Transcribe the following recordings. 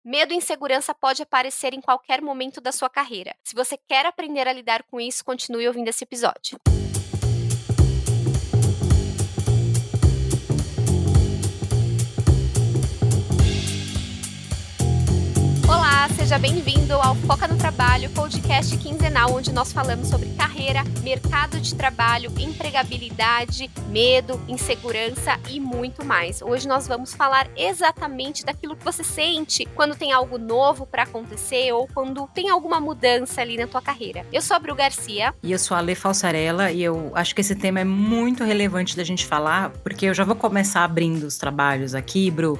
Medo e insegurança pode aparecer em qualquer momento da sua carreira. Se você quer aprender a lidar com isso, continue ouvindo esse episódio. Olá, seja bem-vindo ao Foca no Trabalho, podcast quinzenal onde nós falamos sobre carreira, mercado de trabalho, empregabilidade, medo, insegurança e muito mais. Hoje nós vamos falar exatamente daquilo que você sente quando tem algo novo para acontecer ou quando tem alguma mudança ali na tua carreira. Eu sou a Bru Garcia. E eu sou a Lê Falsarella e eu acho que esse tema é muito relevante da gente falar, porque eu já vou começar abrindo os trabalhos aqui, Bru,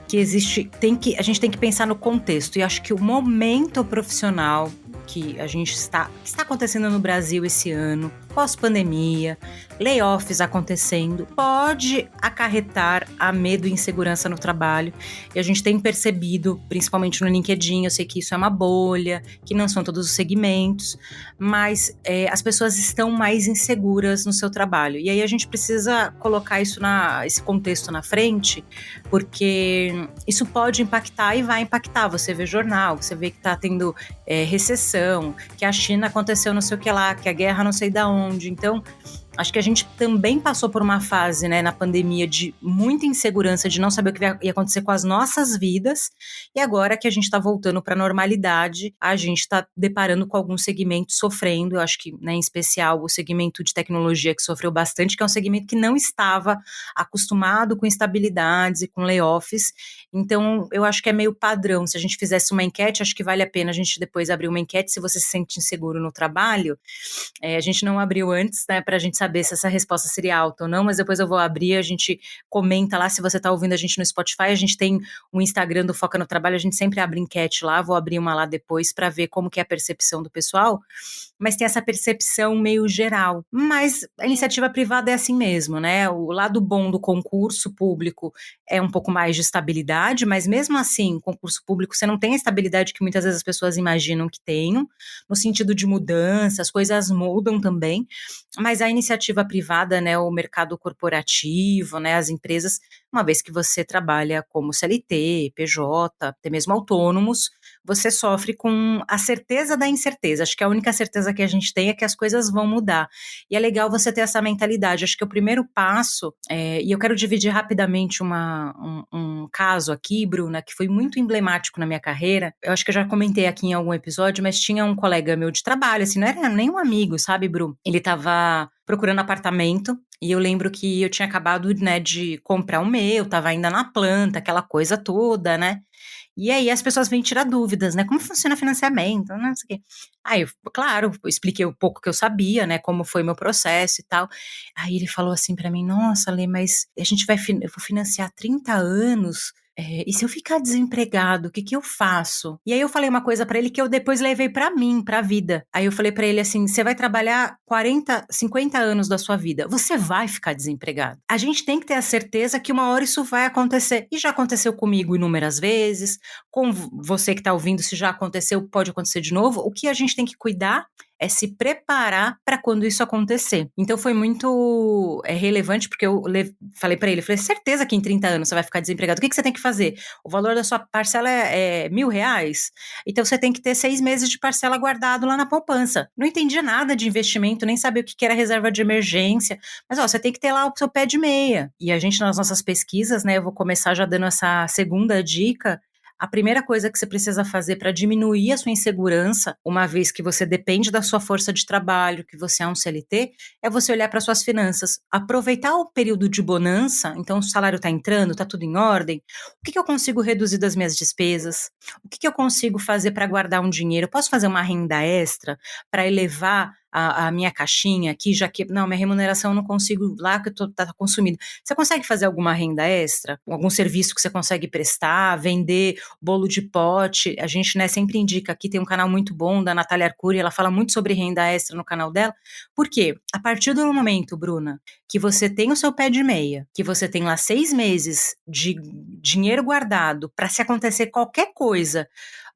que a gente tem que pensar no contexto, e acho que o momento profissional que está acontecendo no Brasil esse ano, pós-pandemia, layoffs acontecendo, pode acarretar a medo e insegurança no trabalho. E a gente tem percebido, principalmente no LinkedIn, eu sei que isso é uma bolha, que não são todos os segmentos, mas as pessoas estão mais inseguras no seu trabalho. E aí a gente precisa colocar esse contexto na frente, porque isso pode impactar e vai impactar. Você vê jornal, você vê que está tendo recessão, que a China aconteceu não sei o que lá, que a guerra não sei da onde. Então, acho que a gente também passou por uma fase, né, na pandemia de muita insegurança, de não saber o que ia acontecer com as nossas vidas, e agora que a gente está voltando para a normalidade, a gente está deparando com alguns segmentos sofrendo. Eu acho que, né, em especial, o segmento de tecnologia, que sofreu bastante, que é um segmento que não estava acostumado com instabilidades e com layoffs. Então, eu acho que é meio padrão. Se a gente fizesse uma enquete, acho que vale a pena a gente depois abrir uma enquete, se você se sente inseguro no trabalho. A gente não abriu antes, né, para a gente saber se essa resposta seria alta ou não, mas depois eu vou abrir, a gente comenta lá. Se você está ouvindo a gente no Spotify, a gente tem o Instagram do Foca no Trabalho, a gente sempre abre enquete lá, vou abrir uma lá depois para ver como que é a percepção do pessoal, mas tem essa percepção meio geral. Mas a iniciativa privada é assim mesmo, né? O lado bom do concurso público é um pouco mais de estabilidade, mas mesmo assim, concurso público, você não tem a estabilidade que muitas vezes as pessoas imaginam que tenham, no sentido de mudança, as coisas mudam também, mas a iniciativa privada, né, o mercado corporativo, né, as empresas, uma vez que você trabalha como CLT, PJ, até mesmo autônomos, você sofre com a certeza da incerteza. Acho que a única certeza que a gente tem é que as coisas vão mudar. E é legal você ter essa mentalidade. Acho que o primeiro passo, e eu quero dividir rapidamente um caso aqui, Bruna, que foi muito emblemático na minha carreira. Eu acho que eu já comentei aqui em algum episódio, mas tinha um colega meu de trabalho, assim, não era nem um amigo, sabe, Bru? Ele estava procurando apartamento, e eu lembro que eu tinha acabado, né, de comprar o meu, estava ainda na planta, aquela coisa toda, né? E aí as pessoas vêm tirar dúvidas, né? Como funciona financiamento, não sei o quê. Aí, claro, eu expliquei um pouco que eu sabia, né? Como foi meu processo e tal. Aí ele falou assim pra mim: nossa, Lê, mas eu vou financiar 30 anos. E se eu ficar desempregado, o que que eu faço? E aí eu falei uma coisa pra ele que eu depois levei pra mim, pra vida. Aí eu falei pra ele assim: você vai trabalhar 40, 50 anos da sua vida, você vai ficar desempregado. A gente tem que ter a certeza que uma hora isso vai acontecer. E já aconteceu comigo inúmeras vezes, com você que tá ouvindo, se já aconteceu, pode acontecer de novo. O que a gente tem que cuidar é se preparar para quando isso acontecer. Então foi muito relevante, porque eu falei para ele, falei, certeza que em 30 anos você vai ficar desempregado, o que que você tem que fazer? O valor da sua parcela é R$ 1.000, então você tem que ter 6 meses de parcela guardado lá na poupança. Não entendia nada de investimento, nem sabia o que era reserva de emergência, mas ó, você tem que ter lá o seu pé de meia. E a gente, nas nossas pesquisas, né, eu vou começar já dando essa segunda dica. A primeira coisa que você precisa fazer para diminuir a sua insegurança, uma vez que você depende da sua força de trabalho, que você é um CLT, é você olhar para suas finanças. Aproveitar o período de bonança, então o salário está entrando, está tudo em ordem. O que eu consigo reduzir das minhas despesas? O que eu consigo fazer para guardar um dinheiro? Eu posso fazer uma renda extra para elevar a minha caixinha aqui, já que, não, minha remuneração eu não consigo lá, que tá consumindo. Você consegue fazer alguma renda extra? Algum serviço que você consegue prestar, vender bolo de pote? A gente, né, sempre indica, aqui tem um canal muito bom da Natália Arcuri, ela fala muito sobre renda extra no canal dela. Por quê? A partir do momento, Bruna, que você tem o seu pé de meia, que você tem lá 6 meses de dinheiro guardado para se acontecer qualquer coisa,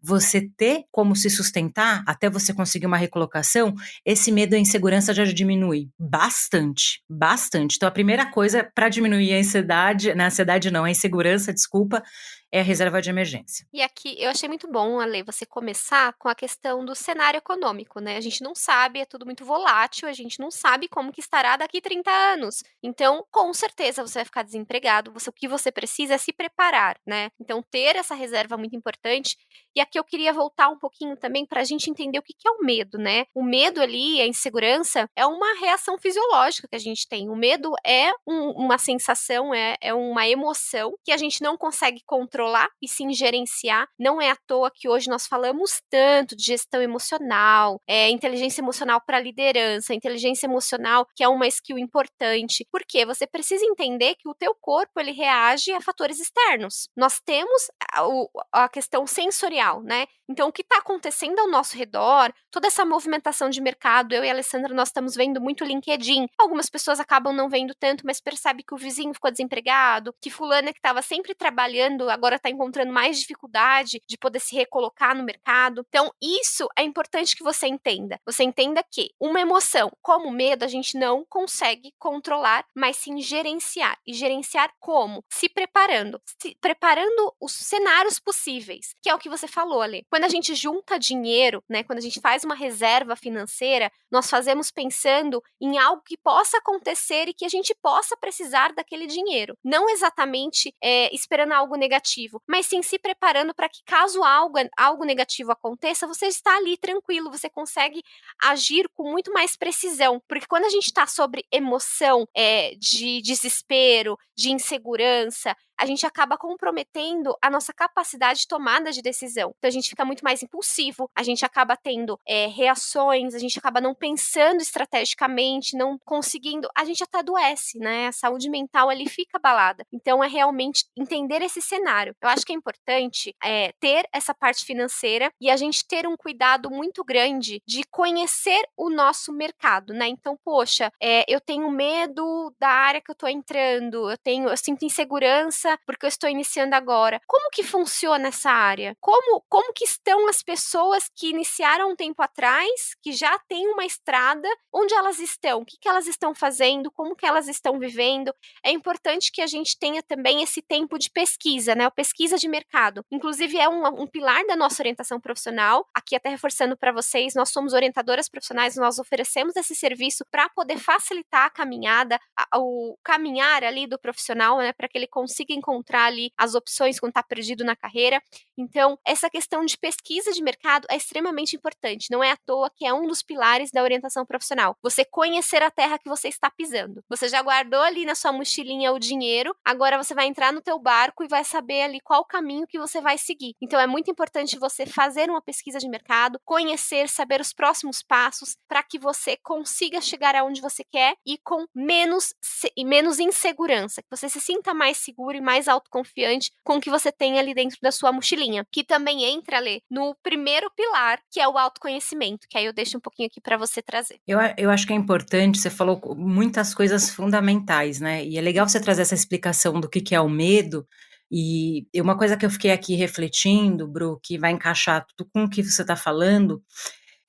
você ter como se sustentar até você conseguir uma recolocação, esse medo e a insegurança já diminui bastante, bastante. Então a primeira coisa para diminuir a ansiedade, a insegurança, desculpa, é a reserva de emergência. E aqui eu achei muito bom, Ale, você começar com a questão do cenário econômico, né? A gente não sabe, é tudo muito volátil, a gente não sabe como que estará daqui 30 anos. Então, com certeza você vai ficar desempregado. O que você precisa é se preparar, né? Então, ter essa reserva é muito importante. E aqui eu queria voltar um pouquinho também para a gente entender o que que é o medo, né? O medo ali, a insegurança, é uma reação fisiológica que a gente tem. O medo é uma sensação, é uma emoção que a gente não consegue controlar e sim gerenciar. Não é à toa que hoje nós falamos tanto de gestão emocional, inteligência emocional para liderança, inteligência emocional, que é uma skill importante, porque você precisa entender que o teu corpo ele reage a fatores externos. Nós temos a questão sensorial, né? Então, o que está acontecendo ao nosso redor, toda essa movimentação de mercado, eu e a Alessandra, nós estamos vendo muito LinkedIn. Algumas pessoas acabam não vendo tanto, mas percebe que o vizinho ficou desempregado, que fulana que estava sempre trabalhando, agora está encontrando mais dificuldade de poder se recolocar no mercado. Então, isso é importante que você entenda. Você entenda que uma emoção, como o medo, a gente não consegue controlar, mas sim gerenciar. E gerenciar como? Se preparando os cenários possíveis, que é o que você falou ali. Quando a gente junta dinheiro, né, quando a gente faz uma reserva financeira, nós fazemos pensando em algo que possa acontecer e que a gente possa precisar daquele dinheiro. Não exatamente esperando algo negativo, mas sim se preparando para que caso algo negativo aconteça, você está ali tranquilo, você consegue agir com muito mais precisão. Porque quando a gente está sobre emoção de desespero, de insegurança, a gente acaba comprometendo a nossa capacidade de tomada de decisão. Então, a gente fica muito mais impulsivo, a gente acaba tendo reações, a gente acaba não pensando estrategicamente, não conseguindo, a gente até adoece, né? A saúde mental ali fica abalada. Então, é realmente entender esse cenário. Eu acho que é importante ter essa parte financeira e a gente ter um cuidado muito grande de conhecer o nosso mercado, né? Então, poxa, eu tenho medo da área que eu tô entrando, eu sinto insegurança porque eu estou iniciando agora. Como que funciona essa área? Como que estão as pessoas que iniciaram um tempo atrás, que já têm uma estrada, onde elas estão? O que que elas estão fazendo? Como que elas estão vivendo? É importante que a gente tenha também esse tempo de pesquisa, né? A pesquisa de mercado. Inclusive, é um pilar da nossa orientação profissional. Aqui, até reforçando para vocês, nós somos orientadoras profissionais, nós oferecemos esse serviço para poder facilitar a caminhada, o caminhar ali do profissional, né? Para que ele consiga encontrar ali as opções quando está perdido na carreira. Então, essa questão de pesquisa de mercado é extremamente importante. Não é à toa que é um dos pilares da orientação profissional. Você conhecer a terra que você está pisando. Você já guardou ali na sua mochilinha o dinheiro, agora você vai entrar no teu barco e vai saber ali qual o caminho que você vai seguir. Então, é muito importante você fazer uma pesquisa de mercado, conhecer, saber os próximos passos para que você consiga chegar aonde você quer e com menos insegurança, que você se sinta mais seguro e mais autoconfiante com o que você tem ali dentro da sua mochilinha, que também entra, Lê, no primeiro pilar, que é o autoconhecimento, que aí eu deixo um pouquinho aqui para você trazer. Eu acho que é importante, você falou muitas coisas fundamentais, né? E é legal você trazer essa explicação do que é o medo. E uma coisa que eu fiquei aqui refletindo, Bru, que vai encaixar tudo com o que você está falando,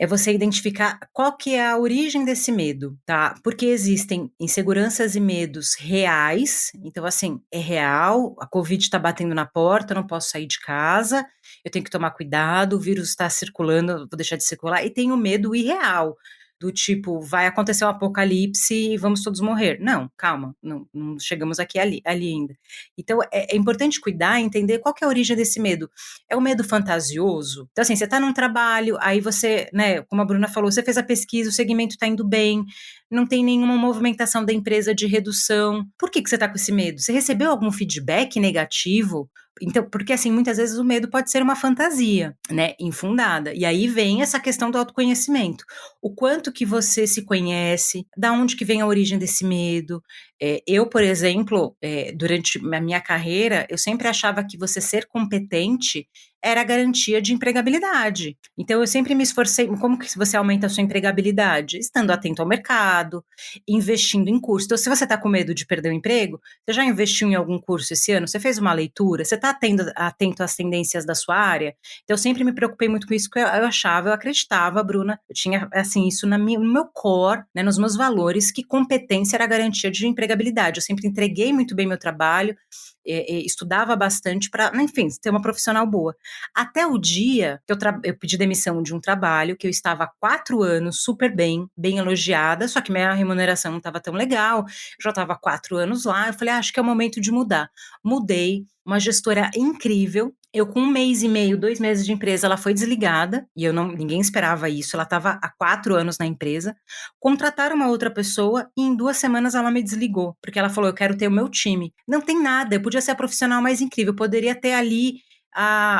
é você identificar qual que é a origem desse medo, tá? Porque existem inseguranças e medos reais, então assim, é real, a Covid está batendo na porta, eu não posso sair de casa, eu tenho que tomar cuidado, o vírus está circulando, eu vou deixar de circular, e tem o medo irreal, do tipo, vai acontecer um apocalipse e vamos todos morrer. Não, calma, não chegamos aqui ali ainda. Então, é importante cuidar e entender qual que é a origem desse medo. É o medo fantasioso? Então, assim, você está num trabalho, aí você, né, como a Bruna falou, você fez a pesquisa, o segmento está indo bem, não tem nenhuma movimentação da empresa de redução. Por que você está com esse medo? Você recebeu algum feedback negativo? Então, porque assim, muitas vezes o medo pode ser uma fantasia, né, infundada. E aí vem essa questão do autoconhecimento. O quanto que você se conhece, da onde que vem a origem desse medo. Eu, por exemplo, durante a minha carreira, eu sempre achava que você ser competente era garantia de empregabilidade. Então, eu sempre me esforcei. Como que você aumenta a sua empregabilidade? Estando atento ao mercado, investindo em curso. Então, se você está com medo de perder o emprego, você já investiu em algum curso esse ano? Você fez uma leitura? Você está atento às tendências da sua área? Então, eu sempre me preocupei muito com isso, que eu acreditava, Bruna, eu tinha, assim, isso no meu core, né, nos meus valores, que competência era garantia de empregabilidade. Eu sempre entreguei muito bem meu trabalho, estudava bastante para, enfim, ter uma profissional boa. Até o dia que eu pedi demissão de um trabalho, que eu estava há 4 anos super bem elogiada, só que minha remuneração não estava tão legal, eu já estava há 4 anos lá, eu falei, acho que é o momento de mudar. Mudei, uma gestora incrível, eu com 1 mês e meio, 2 meses de empresa, ela foi desligada, e ninguém esperava isso, ela estava há 4 anos na empresa, contrataram uma outra pessoa, e em 2 semanas ela me desligou, porque ela falou, eu quero ter o meu time. Não tem nada, eu podia ser a profissional mais incrível, eu poderia ter ali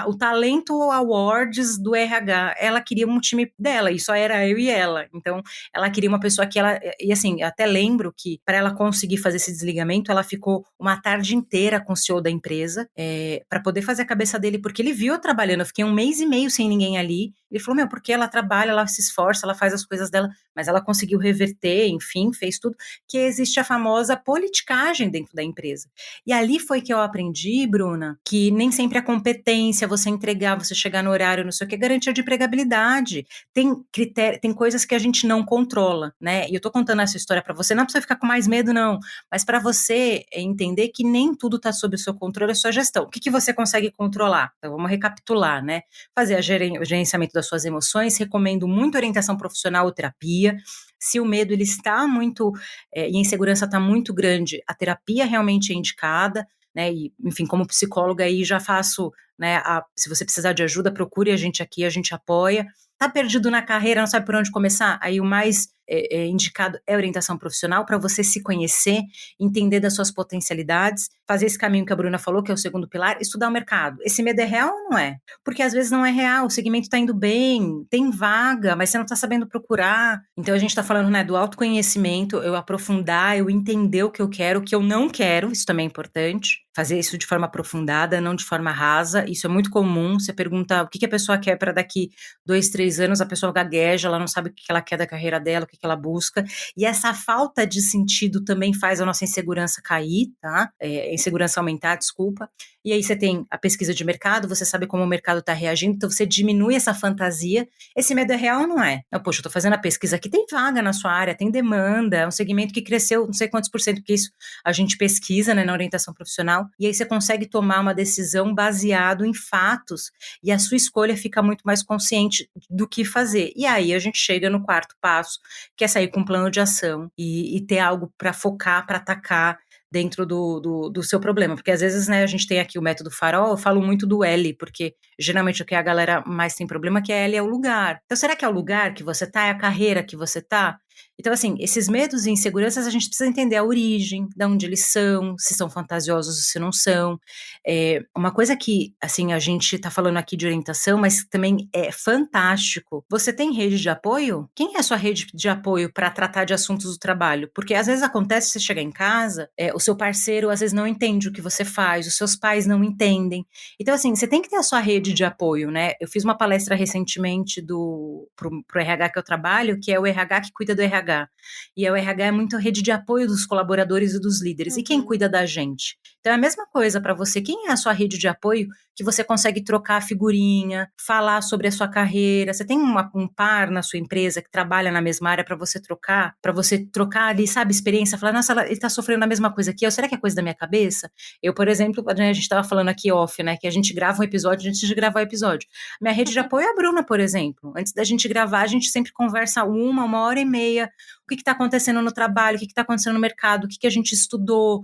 o Talento Awards do RH, ela queria um time dela, e só era eu e ela, então ela queria uma pessoa que ela, e assim, até lembro que para ela conseguir fazer esse desligamento, ela ficou uma tarde inteira com o CEO da empresa, para poder fazer a cabeça dele, porque ele viu eu trabalhando, eu fiquei 1 mês e meio sem ninguém ali, ele falou, porque ela trabalha, ela se esforça, ela faz as coisas dela, mas ela conseguiu reverter, enfim, fez tudo, que existe a famosa politicagem dentro da empresa. E ali foi que eu aprendi, Bruna, que nem sempre a competência, você entregar, você chegar no horário, não sei o que, é garantia de empregabilidade. Tem critério, tem coisas que a gente não controla, né? E eu tô contando essa história para você, não para você ficar com mais medo, não, mas para você entender que nem tudo está sob o seu controle, é sua gestão. O que você consegue controlar? Então, vamos recapitular, né? Fazer o gerenciamento das suas emoções, recomendo muito orientação profissional ou terapia. Se o medo ele está muito e a insegurança está muito grande, a terapia realmente é indicada, né? E, enfim, como psicóloga aí já faço, né? Se você precisar de ajuda, procure a gente aqui, a gente apoia. Tá perdido na carreira, não sabe por onde começar? Aí o mais indicado é orientação profissional para você se conhecer, entender das suas potencialidades, fazer esse caminho que a Bruna falou, que é o segundo pilar, estudar o mercado. Esse medo é real ou não é? Porque às vezes não é real, o segmento está indo bem, tem vaga, mas você não está sabendo procurar. Então a gente está falando, né, do autoconhecimento, eu aprofundar, eu entender o que eu quero, o que eu não quero, isso também é importante. Fazer isso de forma aprofundada, não de forma rasa, isso é muito comum. Você pergunta o que a pessoa quer para daqui 2, 3 anos, a pessoa gagueja, ela não sabe o que ela quer da carreira dela, o que ela busca, e essa falta de sentido também faz a nossa insegurança cair, tá? Insegurança aumentar, desculpa. E aí você tem a pesquisa de mercado, você sabe como o mercado está reagindo, então você diminui essa fantasia. Esse medo é real ou não é? Não, poxa, eu tô fazendo a pesquisa aqui, tem vaga na sua área, tem demanda, é um segmento que cresceu não sei quantos por cento, que isso a gente pesquisa, né, na orientação profissional, e aí você consegue tomar uma decisão baseado em fatos, e a sua escolha fica muito mais consciente do que fazer. E aí a gente chega no quarto passo, que é sair com um plano de ação e ter algo para focar, para atacar dentro do seu problema, porque às vezes, né, a gente tem aqui o método farol, eu falo muito do L, porque geralmente o que a galera mais tem problema é que a L é o lugar. Então, será que é o lugar que você tá, é a carreira que você tá? Então, assim, esses medos e inseguranças, a gente precisa entender a origem, de onde eles são, se são fantasiosos ou se não são. Uma coisa que, assim, a gente tá falando aqui de orientação, mas também é fantástico. Você tem rede de apoio? Quem é a sua rede de apoio para tratar de assuntos do trabalho? Porque às vezes acontece, você chegar em casa, o seu parceiro às vezes não entende o que você faz, os seus pais não entendem. Então, assim, você tem que ter a sua rede de apoio, né? Eu fiz uma palestra recentemente pro RH que eu trabalho, que é o RH que cuida do RH. E o RH é muito a rede de apoio dos colaboradores e dos líderes. E quem cuida da gente? Então, é a mesma coisa para você. Quem é a sua rede de apoio que você consegue trocar figurinha, falar sobre a sua carreira? Você tem um par na sua empresa que trabalha na mesma área para você trocar ali, sabe, experiência, falar, nossa, ele tá sofrendo a mesma coisa que eu, será que é coisa da minha cabeça? Eu, por exemplo, né, a gente estava falando aqui off, né, que a gente grava um episódio antes de gravar o episódio. Minha rede de apoio é a Bruna, por exemplo. Antes da gente gravar, a gente sempre conversa uma hora e meia. O que está acontecendo no trabalho, o que está acontecendo no mercado, o que a gente estudou,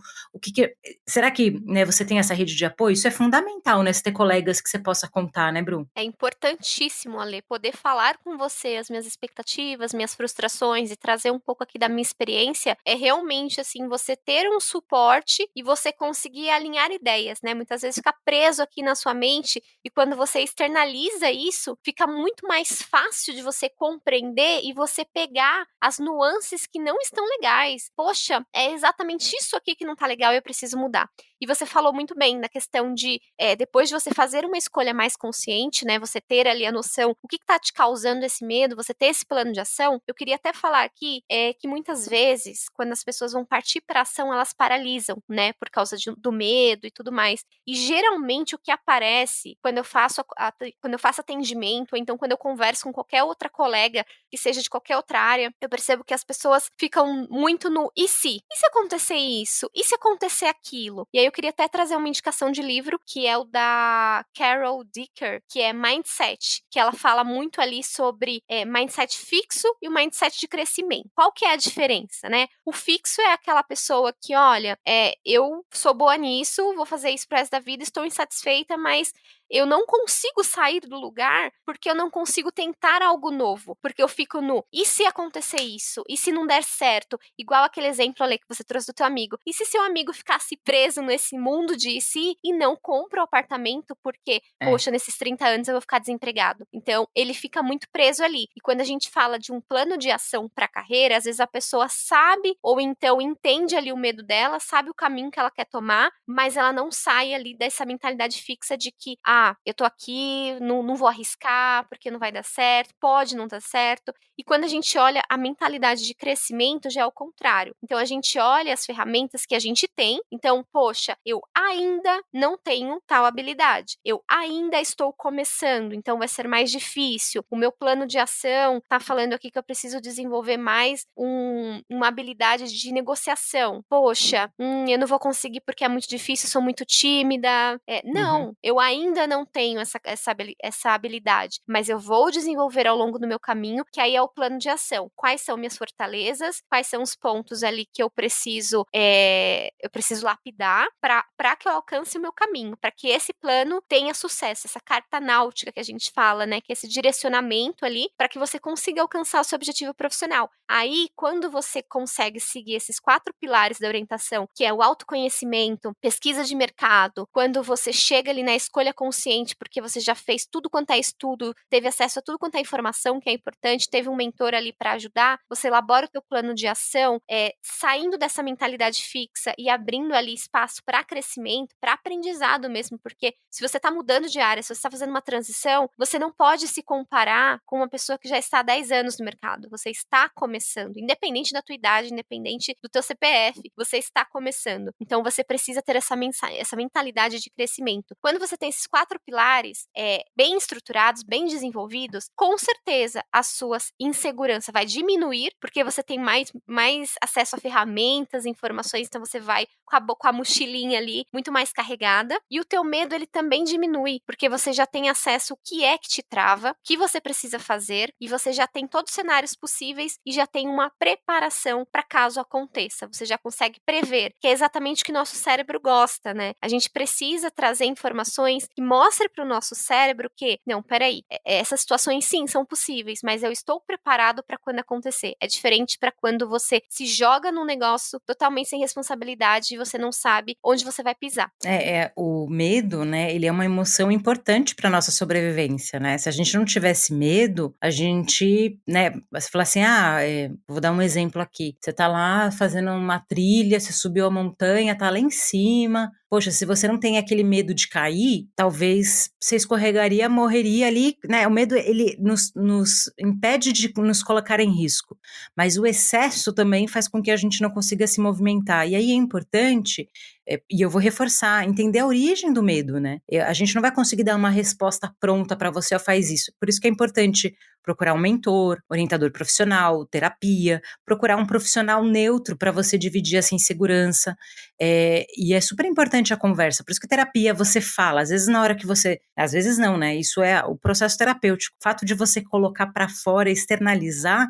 será que, né, você tem essa rede de apoio? Isso é fundamental, né, você ter colegas que você possa contar, né, Bru? É importantíssimo, Ale, poder falar com você as minhas expectativas, minhas frustrações e trazer um pouco aqui da minha experiência, é realmente, assim, você ter um suporte e você conseguir alinhar ideias, né? Muitas vezes fica preso aqui na sua mente e quando você externaliza isso, fica muito mais fácil de você compreender e você pegar as nuances que não estão legais. Poxa, é exatamente isso aqui que não tá legal e eu preciso mudar. E você falou muito bem na questão de, depois de você fazer uma escolha mais consciente, né, você ter ali a noção, o que está te causando esse medo, você ter esse plano de ação, eu queria até falar aqui que muitas vezes, quando as pessoas vão partir para ação, elas paralisam, né, por causa do medo e tudo mais. E geralmente o que aparece quando eu faço atendimento, ou então quando eu converso com qualquer outra colega que seja de qualquer outra área, eu percebo que as pessoas ficam muito no e se? E se acontecer isso? E se acontecer aquilo? E aí aí eu queria até trazer uma indicação de livro, que é o da Carol Dicker, que é Mindset, que ela fala muito ali sobre mindset fixo e o mindset de crescimento. Qual que é a diferença, né? O fixo é aquela pessoa que, olha, eu sou boa nisso, vou fazer isso pro resto da vida, estou insatisfeita, mas eu não consigo sair do lugar porque eu não consigo tentar algo novo. Porque eu fico no, e se acontecer isso? E se não der certo? Igual aquele exemplo ali que você trouxe do teu amigo. E se seu amigo ficasse preso nesse mundo de si e não compra o apartamento porque, poxa, nesses 30 anos eu vou ficar desempregado? Então, ele fica muito preso ali. E quando a gente fala de um plano de ação para a carreira, às vezes a pessoa sabe ou então entende ali o medo dela, sabe o caminho que ela quer tomar, mas ela não sai ali dessa mentalidade fixa de que, eu tô aqui, não vou arriscar porque não vai dar certo, pode não dar certo. E quando a gente olha a mentalidade de crescimento, já é o contrário. Então a gente olha as ferramentas que a gente tem. Então, poxa, eu ainda não tenho tal habilidade. Eu ainda estou começando, então vai ser mais difícil. O meu plano de ação tá falando aqui que eu preciso desenvolver mais uma habilidade de negociação. Poxa, eu não vou conseguir porque é muito difícil, sou muito tímida. Não, eu ainda não tenho essa habilidade, mas eu vou desenvolver ao longo do meu caminho, que aí é o plano de ação. Quais são minhas fortalezas? Quais são os pontos ali que eu preciso lapidar para que eu alcance o meu caminho, para que esse plano tenha sucesso, essa carta náutica que a gente fala, né, que é esse direcionamento ali, para que você consiga alcançar o seu objetivo profissional. Aí, quando você consegue seguir esses 4 pilares da orientação, que é o autoconhecimento, pesquisa de mercado, quando você chega ali na escolha consciente, porque você já fez tudo quanto é estudo, teve acesso a tudo quanto é informação que é importante, teve um mentor ali para ajudar, você elabora o teu plano de ação, saindo dessa mentalidade fixa e abrindo ali espaço para crescimento, para aprendizado mesmo, porque se você está mudando de área, se você está fazendo uma transição, você não pode se comparar com uma pessoa que já está há 10 anos no mercado, você está começando, independente da tua idade, independente do teu CPF, você está começando. Então você precisa ter essa mentalidade de crescimento. Quando você tem esses 4 pilares bem estruturados, bem desenvolvidos, com certeza a sua insegurança vai diminuir, porque você tem mais acesso a ferramentas, informações, então você vai com a mochilinha ali muito mais carregada, e o teu medo ele também diminui, porque você já tem acesso ao que é que te trava, o que você precisa fazer, e você já tem todos os cenários possíveis e já tem uma preparação para caso aconteça. Você já consegue prever, que é exatamente o que nosso cérebro gosta, né? A gente precisa trazer informações que mostrem para o nosso cérebro que, não, peraí, essas situações sim são possíveis, mas eu estou preparado para quando acontecer. É diferente para quando você se joga num negócio totalmente sem responsabilidade e você não sabe onde você vai pisar. O medo, né, ele é uma emoção importante para nossa sobrevivência, né? Se a gente não tivesse medo, a gente, né, você fala assim, vou dar um exemplo aqui. Você tá lá fazendo uma trilha, você subiu a montanha, tá lá em cima. Poxa, se você não tem aquele medo de cair, talvez você escorregaria, morreria ali, né? O medo, ele nos impede de nos colocar em risco. Mas o excesso também faz com que a gente não consiga se movimentar. E aí é importante, e eu vou reforçar, entender a origem do medo, né? A gente não vai conseguir dar uma resposta pronta para você, faz isso. Por isso que é importante procurar um mentor, orientador profissional, terapia, procurar um profissional neutro para você dividir essa insegurança. E é super importante a conversa, por isso que terapia você fala, às vezes na hora que você, às vezes não, né? Isso é o processo terapêutico. O fato de você colocar para fora, externalizar,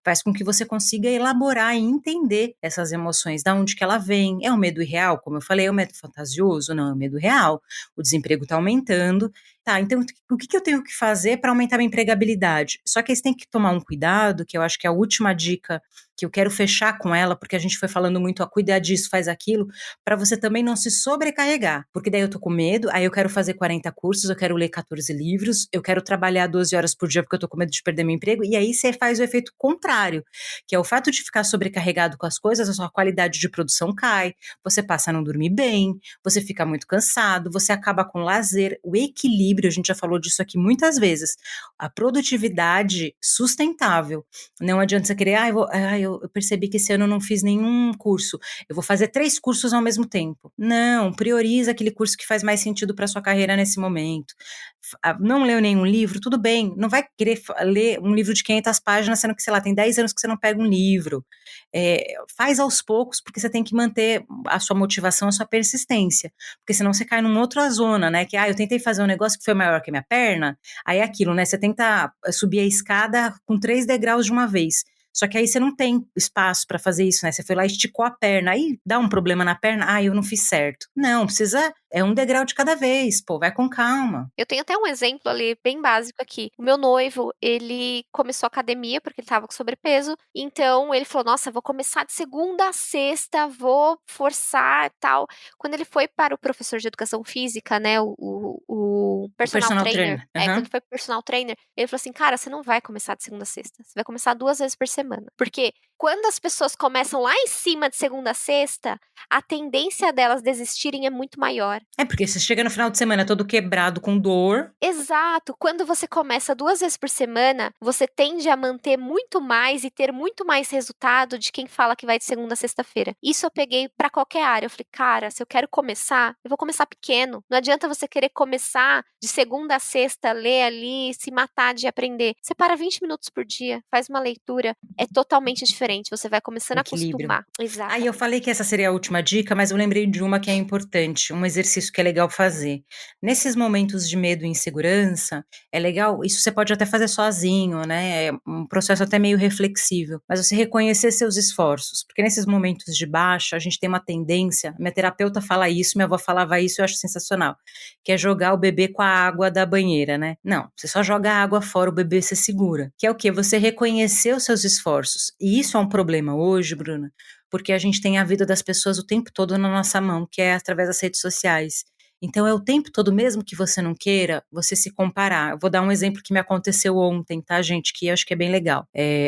faz com que você consiga elaborar e entender essas emoções, da onde que ela vem. É um medo irreal, como eu falei, é um medo fantasioso? Não, é um medo real. O desemprego está aumentando. Tá, então o que eu tenho que fazer para aumentar minha empregabilidade? Só que aí você tem que tomar um cuidado, que eu acho que é a última dica que eu quero fechar com ela, porque a gente foi falando muito, cuida disso, faz aquilo, para você também não se sobrecarregar, porque daí eu tô com medo, aí eu quero fazer 40 cursos, eu quero ler 14 livros, eu quero trabalhar 12 horas por dia porque eu tô com medo de perder meu emprego, e aí você faz o efeito contrário, que é o fato de ficar sobrecarregado com as coisas, a sua qualidade de produção cai, você passa a não dormir bem, você fica muito cansado, você acaba com lazer, o equilíbrio, a gente já falou disso aqui muitas vezes, a produtividade sustentável, não adianta você querer, eu eu percebi que esse ano eu não fiz nenhum curso. Eu vou fazer 3 cursos ao mesmo tempo. Não, prioriza aquele curso que faz mais sentido para sua carreira nesse momento. Não leu nenhum livro? Tudo bem. Não vai querer ler um livro de 500 páginas, sendo que, sei lá, tem 10 anos que você não pega um livro. Faz aos poucos, porque você tem que manter a sua motivação, a sua persistência. Porque senão você cai numa outra zona, né? Que, eu tentei fazer um negócio que foi maior que a minha perna. Aí é aquilo, né? Você tenta subir a escada com 3 degraus de uma vez. Só que aí você não tem espaço para fazer isso, né? Você foi lá e esticou a perna, aí dá um problema na perna, eu não fiz certo. Não, precisa, é um degrau de cada vez, pô, vai com calma. Eu tenho até um exemplo ali bem básico aqui. O meu noivo, ele começou academia porque ele tava com sobrepeso. Então ele falou: "Nossa, vou começar de segunda a sexta, vou forçar e tal". Quando ele foi para o professor de educação física, né, o O personal personal trainer, trainer. quando Aham. ele foi pro personal trainer, ele falou assim: "Cara, você não vai começar de segunda a sexta, você vai começar 2 vezes por semana". Porque quando as pessoas começam lá em cima de segunda a sexta, a tendência delas desistirem é muito maior. Porque você chega no final de semana todo quebrado, com dor. Exato. Quando você começa 2 vezes por semana, você tende a manter muito mais e ter muito mais resultado de quem fala que vai de segunda a sexta-feira. Isso eu peguei pra qualquer área. Eu falei: "Cara, se eu quero começar, eu vou começar pequeno. Não adianta você querer começar de segunda a sexta, ler ali, se matar de aprender. Você para 20 minutos por dia, faz uma leitura, é totalmente diferente. Você vai começando O a equilíbrio. acostumar". Aí eu Exatamente. falei que essa seria a última dica, mas eu lembrei de uma que é importante, um exercício que é legal fazer. Nesses momentos de medo e insegurança, é legal, isso você pode até fazer sozinho, né? É um processo até meio reflexível, mas você reconhecer seus esforços, porque nesses momentos de baixa, a gente tem uma tendência, minha terapeuta fala isso, minha avó falava isso, eu acho sensacional, que é jogar o bebê com a água da banheira, né? Não, você só joga a água fora, o bebê se segura. Que é o quê? Você reconhecer os seus esforços. E isso é um problema hoje, Bruna, porque a gente tem a vida das pessoas o tempo todo na nossa mão, que é através das redes sociais. Então é o tempo todo, mesmo que você não queira, você se comparar. Eu vou dar um exemplo que me aconteceu ontem, tá, gente? Que eu acho que é bem legal.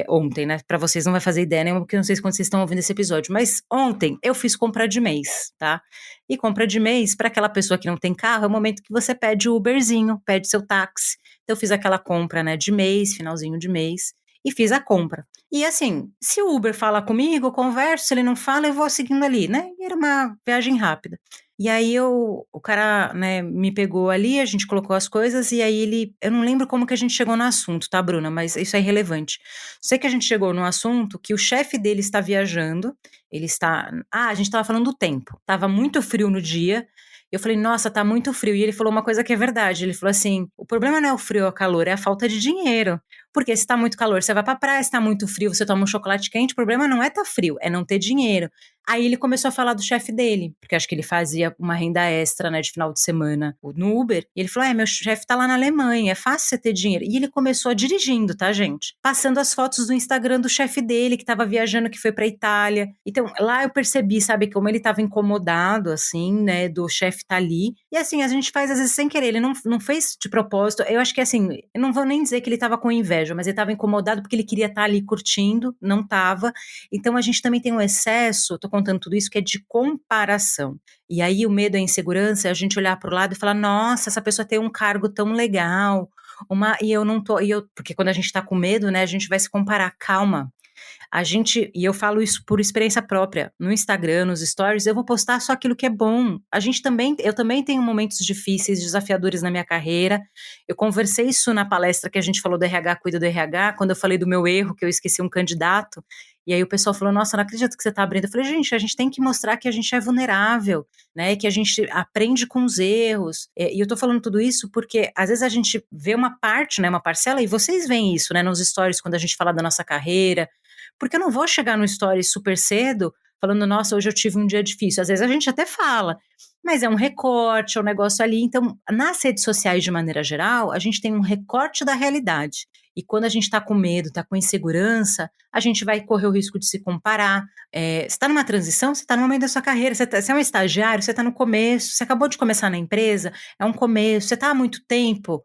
Ontem, né? Pra vocês não vai fazer ideia nenhuma, porque eu não sei quando vocês estão ouvindo esse episódio. Mas ontem eu fiz compra de mês, tá? E compra de mês, para aquela pessoa que não tem carro, é o momento que você pede o Uberzinho, pede seu táxi. Então eu fiz aquela compra, né, de mês, finalzinho de mês, e fiz a compra. E assim, se o Uber fala comigo, eu converso, se ele não fala, eu vou seguindo ali, né? E era uma viagem rápida. E aí o cara, né, me pegou ali, a gente colocou as coisas, e aí eu não lembro como que a gente chegou no assunto, tá, Bruna? Mas isso é irrelevante. Sei que a gente chegou no assunto que o chefe dele está viajando, a gente estava falando do tempo. Tava muito frio no dia. Eu falei: "Nossa, tá muito frio". E ele falou uma coisa que é verdade, ele falou assim: "O problema não é o frio ou o calor, é a falta de dinheiro. Porque se tá muito calor, você vai pra praia, se tá muito frio, você toma um chocolate quente, o problema não é tá frio, é não ter dinheiro". Aí ele começou a falar do chefe dele, porque acho que ele fazia uma renda extra, né, de final de semana no Uber. E ele falou: meu chefe tá lá na Alemanha, é fácil você ter dinheiro. E ele começou dirigindo, tá, gente? Passando as fotos do Instagram do chefe dele, que tava viajando, que foi pra Itália. Então, lá eu percebi, sabe, como ele tava incomodado, assim, né, do chefe tá ali. E assim, a gente faz às vezes sem querer, ele não fez de propósito. Eu acho que assim, eu não vou nem dizer que ele tava com inveja, mas ele tava incomodado porque ele queria estar ali curtindo, não tava. Então a gente também tem um excesso, tô contando tudo isso, que é de comparação. E aí o medo e a insegurança é a gente olhar para o lado e falar: nossa, essa pessoa tem um cargo tão legal, e eu não tô, porque quando a gente tá com medo, né, a gente vai se comparar. Calma. E eu falo isso por experiência própria, no Instagram, nos stories, eu vou postar só aquilo que é bom. Eu também tenho momentos difíceis, desafiadores na minha carreira. Eu conversei isso na palestra que a gente falou do RH Cuida do RH, quando eu falei do meu erro, que eu esqueci um candidato. E aí o pessoal falou: nossa, não acredito que você está abrindo. Eu falei: gente, a gente tem que mostrar que a gente é vulnerável, né? Que a gente aprende com os erros. E eu tô falando tudo isso porque às vezes a gente vê uma parte, né? Uma parcela, e vocês veem isso, né? Nos stories, quando a gente fala da nossa carreira. Porque eu não vou chegar no story super cedo falando: nossa, hoje eu tive um dia difícil. Às vezes a gente até fala, mas é um recorte, é um negócio ali. Então, nas redes sociais, de maneira geral, a gente tem um recorte da realidade. E quando a gente está com medo, está com insegurança, a gente vai correr o risco de se comparar. Você está numa transição, você está no momento da sua carreira, você é um estagiário, você está no começo, você acabou de começar na empresa, é um começo, você está há muito tempo.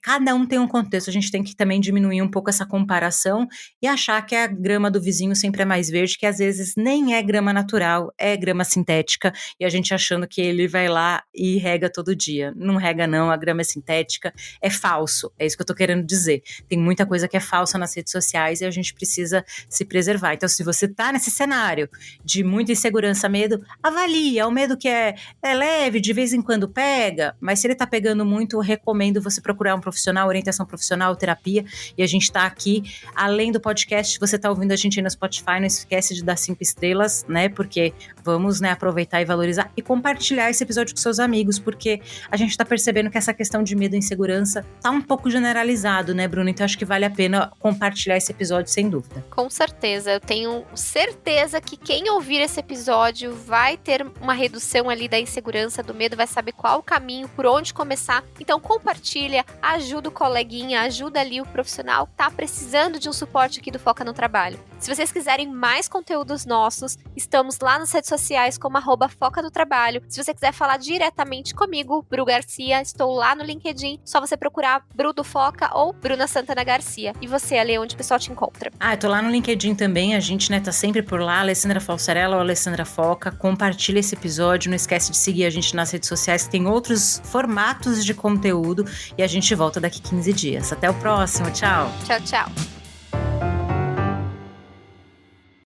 Cada um tem um contexto, a gente tem que também diminuir um pouco essa comparação e achar que a grama do vizinho sempre é mais verde, que às vezes nem é grama natural, é grama sintética, e a gente achando que porque ele vai lá e rega todo dia. Não rega não, a grama é sintética, é falso, é isso que eu tô querendo dizer. Tem muita coisa que é falsa nas redes sociais e a gente precisa se preservar. Então, se você tá nesse cenário de muita insegurança, medo, avalia, o medo que é leve, de vez em quando pega, mas se ele tá pegando muito, eu recomendo você procurar um profissional, orientação profissional, terapia, e a gente tá aqui, além do podcast, você tá ouvindo a gente aí no Spotify, não esquece de dar 5 estrelas, né, porque vamos, né, aproveitar e valorizar e compartilhar esse episódio com seus amigos, porque a gente tá percebendo que essa questão de medo e insegurança tá um pouco generalizado, né, Bruno? Então acho que vale a pena compartilhar esse episódio, sem dúvida. Com certeza, eu tenho certeza que quem ouvir esse episódio vai ter uma redução ali da insegurança, do medo, vai saber qual o caminho, por onde começar. Então compartilha, ajuda o coleguinha, ajuda ali o profissional que tá precisando de um suporte aqui do Foca no Trabalho. Se vocês quiserem mais conteúdos nossos, estamos lá nas redes sociais como @Foca no Trabalho. Se você quiser falar diretamente comigo, Bru Garcia, estou lá no LinkedIn, só você procurar Bru do Foca ou Bruna Santana Garcia. E você, Ale, onde o pessoal te encontra? Eu tô lá no LinkedIn também, a gente, né, tá sempre por lá, Alessandra Falsarella ou Alessandra Foca. Compartilha esse episódio, não esquece de seguir a gente nas redes sociais, que tem outros formatos de conteúdo, e a gente volta daqui 15 dias. Até o próximo, tchau! Tchau, tchau!